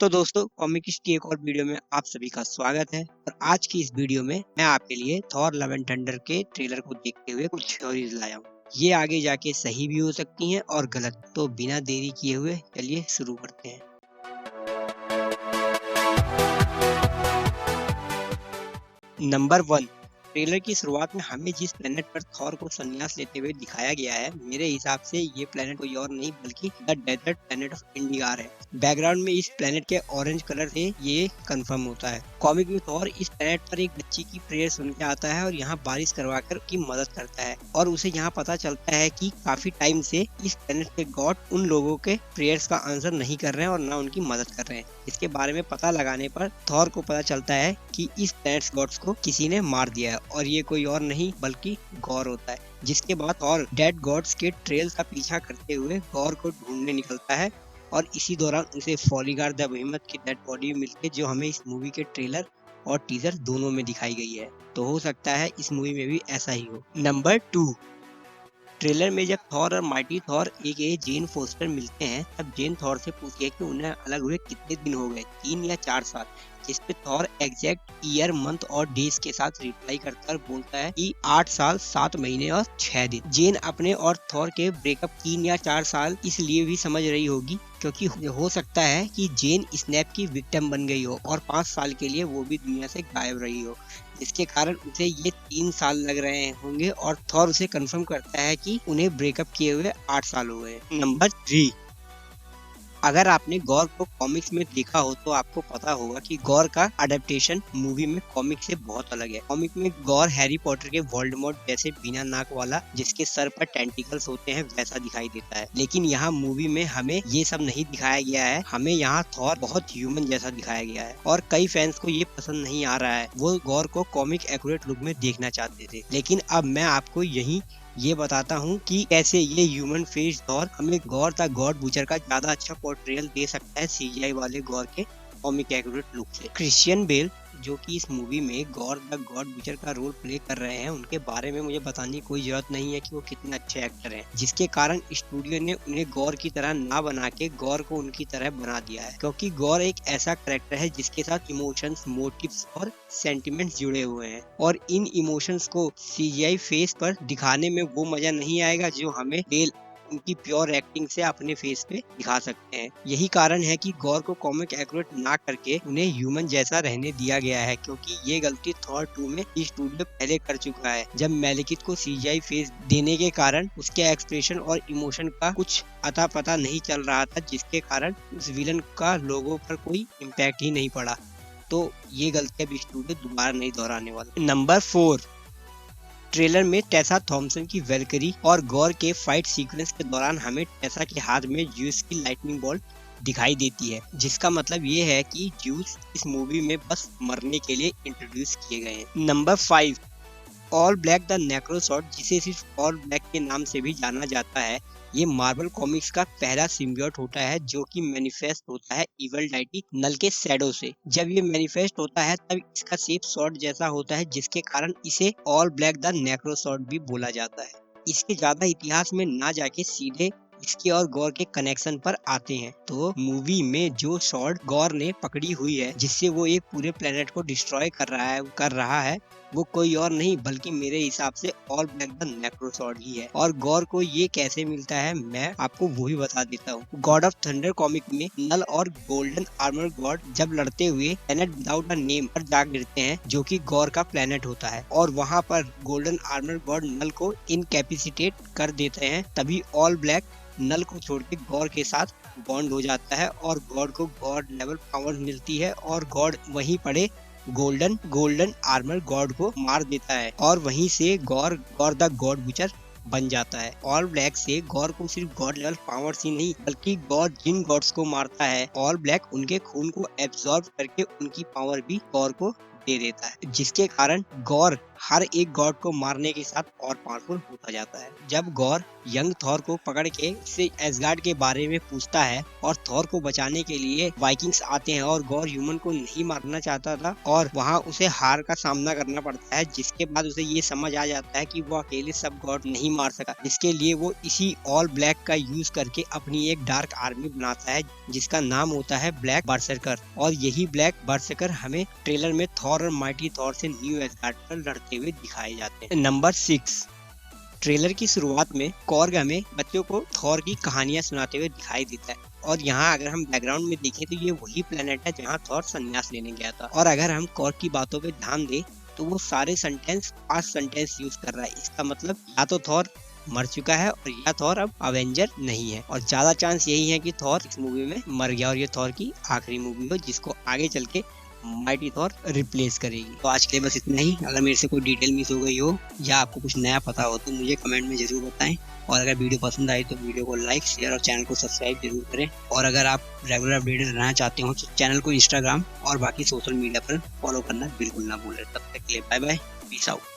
तो दोस्तों कॉमिक्स की एक और वीडियो में आप सभी का स्वागत है। और आज की इस वीडियो में मैं आपके लिए थॉर लव एंड थंडर के ट्रेलर को देखते हुए कुछ थ्योरीज लाया हूँ। ये आगे जाके सही भी हो सकती हैं और गलत। तो बिना देरी किए हुए चलिए शुरू करते हैं। नंबर 1, ट्रेलर की शुरुआत में हमें जिस प्लेनेट पर थॉर को संन्यास लेते हुए दिखाया गया है, मेरे हिसाब से ये प्लेनेट कोई और नहीं बल्कि द डेजर्ट प्लेनेट ऑफ इंडिगार है। बैकग्राउंड में इस प्लेनेट के ऑरेंज कलर से ये कंफर्म होता है। कॉमिक में थॉर इस प्लेनेट पर एक बच्ची की प्रेयर सुन के आता है और यहाँ बारिश करवाकर की मदद करता है। और उसे यहाँ पता चलता है कि काफी टाइम से इस प्लेनेट के गॉड उन लोगों के प्रेयर्स का आंसर नहीं कर रहे हैं और ना उनकी मदद कर रहे हैं। इसके बारे में पता लगाने पर थॉर को पता चलता है कि इस प्लेनेट गॉड्स को किसी ने मार दिया है और ये कोई और नहीं बल्कि गॉर होता है। जिसके बाद थॉर डेड गॉड्स के ट्रेल का पीछा करते हुए गॉर को ढूंढने निकलता है और इसी दौरान उसे फॉलीगार द बेहेमथ की डेड बॉडी मिलती है, जो हमें इस मूवी के ट्रेलर और टीजर दोनों में दिखाई गई है। तो हो सकता है इस मूवी में भी ऐसा ही हो। नंबर 2, ट्रेलर में जब थॉर और माइटी थॉर एक जेन फोस्टर मिलते हैं, तब जेन थॉर से पूछती है कि उन्हें अलग हुए कितने दिन हो गए, 3 या 4 साल। जिस पे थॉर एग्जैक्ट ईयर मंथ और डेज के साथ रिप्लाई करता बोलता है कि 8 साल 7 महीने और 6 दिन। जेन अपने और थॉर के ब्रेकअप 3 या 4 साल इसलिए भी समझ रही होगी क्योंकि हो सकता है कि जेन स्नैप की विक्टिम बन गई हो और 5 साल के लिए वो भी दुनिया से गायब रही हो, जिसके कारण उसे ये 3 साल लग रहे होंगे। और थॉर उसे कंफर्म करता है कि उन्हें ब्रेकअप किए हुए 8 साल हो गए। नंबर 3, अगर आपने गॉर को कॉमिक्स में देखा हो तो आपको पता होगा कि गॉर का अडेप्टेशन मूवी में कॉमिक से बहुत अलग है। कॉमिक में गॉर हैरी पॉटर के वोल्डेमॉर्ट जैसे बिना नाक वाला जिसके सर पर टेंटिकल्स होते हैं वैसा दिखाई देता है, लेकिन यहाँ मूवी में हमें ये सब नहीं दिखाया गया है। हमें यहाँ थॉर बहुत ह्यूमन जैसा दिखाया गया है और कई फैंस को ये पसंद नहीं आ रहा है। वो गॉर को कॉमिक एक्यूरेट लुक में देखना चाहते थे, लेकिन अब मैं आपको यही ये बताता हूँ कि कैसे ये ह्यूमन फेस थॉर हमें गॉर द गॉड बूचर का ज्यादा अच्छा पोर्ट्रेयल दे सकता है सीजीआई वाले गॉर के कॉमिक एक्यूरेट लुक से। क्रिश्चियन बेल जो कि इस मूवी में गॉर द गॉड बूचर का रोल प्ले कर रहे हैं, उनके बारे में मुझे बताने की कोई जरूरत नहीं है कि वो कितने अच्छे एक्टर हैं, जिसके कारण स्टूडियो ने उन्हें गॉर की तरह ना बना के गॉर को उनकी तरह बना दिया है। क्योंकि गॉर एक ऐसा कैरेक्टर है जिसके साथ इमोशंस, मोटिव्स और सेंटिमेंट्स जुड़े हुए हैं और इन इमोशंस को सीजीआई फेस पर दिखाने में वो मजा नहीं आएगा जो हमें बेल उनकी प्योर एक्टिंग से अपने फेस पे दिखा सकते हैं। यही कारण है कि गॉर को कॉमिक एक्यूरेट ना करके उन्हें ह्यूमन जैसा रहने दिया गया है, क्योंकि ये गलती थॉर 2 में स्टूडियो पहले कर चुका है, जब मैलेकिथ को सीजीआई फेस देने के कारण उसके एक्सप्रेशन और इमोशन का कुछ अता पता नहीं चल रहा था, जिसके कारण उस विलन का लोगो पर कोई इम्पैक्ट ही नहीं पड़ा। तो ये गलती अब स्टूडियो दोबारा नहीं दोहराने वाला। नंबर 4, ट्रेलर में टेसा थॉमसन की वेलकरी और गॉर के फाइट सीक्वेंस के दौरान हमें टेसा के हाथ में ज्यूस की लाइटनिंग बॉल्ट दिखाई देती है, जिसका मतलब ये है कि ज्यूस इस मूवी में बस मरने के लिए इंट्रोड्यूस किए गए हैं। नंबर 5, ऑल ब्लैक द नेक्रोसॉर्ड, जिसे सिर्फ ऑल ब्लैक के नाम से भी जाना जाता है, ये मार्वल कॉमिक्स का पहला सिम्बियोट होता है जो कि मैनिफेस्ट होता है इवल डाइटी नल के शैडो से। जब ये मैनिफेस्ट होता है तब इसका शेप स्वॉर्ड जैसा होता है, जिसके कारण इसे ऑल ब्लैक द नेक्रोसॉर्ड भी बोला जाता है। इसके ज्यादा इतिहास में ना जाके सीधे इसके और गॉर के कनेक्शन पर आते हैं। तो मूवी में जो शॉर्ड गॉर ने पकड़ी हुई है जिससे वो एक पूरे प्लेनेट को डिस्ट्रॉय कर रहा है वो कोई और नहीं बल्कि मेरे हिसाब से ऑल ब्लैक द नेक्रोसॉर्ड ही है। और गॉर को ये कैसे मिलता है मैं आपको वो भी बता देता हूँ। गॉड ऑफ थंडर कॉमिक में नल और गोल्डन आर्मर गॉड जब लड़ते हुए प्लेनेट विदाउट अ नेम पर जा गिरते हैं, जो कि गॉर का प्लेनेट होता है, और वहाँ पर गोल्डन आर्मर गॉड नल को इनकैपेसिटेट कर देते हैं। तभी ऑल ब्लैक नल को छोड़ के गॉड के साथ बॉन्ड हो जाता है और गॉड को गॉड लेवल पावर मिलती है और गॉड वहीं पड़े गोल्डन आर्मर गॉड को मार देता है और वहीं से गॉर द गॉड बूचर बन जाता है। ऑल ब्लैक से गॉर को सिर्फ गॉड लेवल पावर ही नहीं बल्कि गॉड जिन गॉड्स को मारता है, ऑल ब्लैक उनके खून को एब्जॉर्ब करके उनकी पावर भी गॉर को दे देता है, जिसके कारण गॉर हर एक गॉड को मारने के साथ और पावरफुल होता जाता है। जब गॉर यंग थॉर को पकड़ के इससे एसगार्ड के बारे में पूछता है और थॉर को बचाने के लिए वाइकिंग्स आते हैं और गॉर ह्यूमन को नहीं मारना चाहता था और वहां उसे हार का सामना करना पड़ता है, जिसके बाद उसे ये समझ आ जाता है कि वो अकेले सब गॉड नहीं मार सका, जिसके लिए वो इसी ऑल ब्लैक का यूज करके अपनी एक डार्क आर्मी बनाता है जिसका नाम होता है ब्लैक बर्सर्कर। और यही ब्लैक बर्सर्कर हमें ट्रेलर में थॉर और माइटी थॉर से न्यू एसगार्ड पर लड़ते हुए दिखाए जाते हैं। नंबर 6, ट्रेलर की शुरुआत में कॉर्ग हमें बच्चों को थॉर की कहानियां सुनाते हुए दिखाई देता है और यहाँ अगर हम बैकग्राउंड में देखें तो ये वही प्लेनेट है जहाँ थॉर संन्यास लेने गया था। और अगर हम कॉर्ग की बातों पे ध्यान दें तो वो सारे सेंटेंस पास्ट सेंटेंस यूज कर रहा है। इसका मतलब या तो थॉर मर चुका है और या थॉर अब अवेंजर नहीं है, और ज्यादा चांस यही है कि थॉर इस मूवी में मर गया और ये थॉर की आखिरी मूवी हो जिसको आगे चल के माइटी थॉर रिप्लेस करेगी। तो आज के लिए बस इतना ही। अगर मेरे से कोई डिटेल मिस हो गई हो या आपको कुछ नया पता हो तो मुझे कमेंट में जरूर बताएं, और अगर वीडियो पसंद आई तो वीडियो को लाइक शेयर और चैनल को सब्सक्राइब जरूर करें। और अगर आप रेगुलर अपडेट रहना चाहते हो तो चैनल को इंस्टाग्राम और बाकी सोशल मीडिया पर फॉलो करना बिल्कुल ना भूलें। तब तक के लिए बाय बाय, पीस आउट।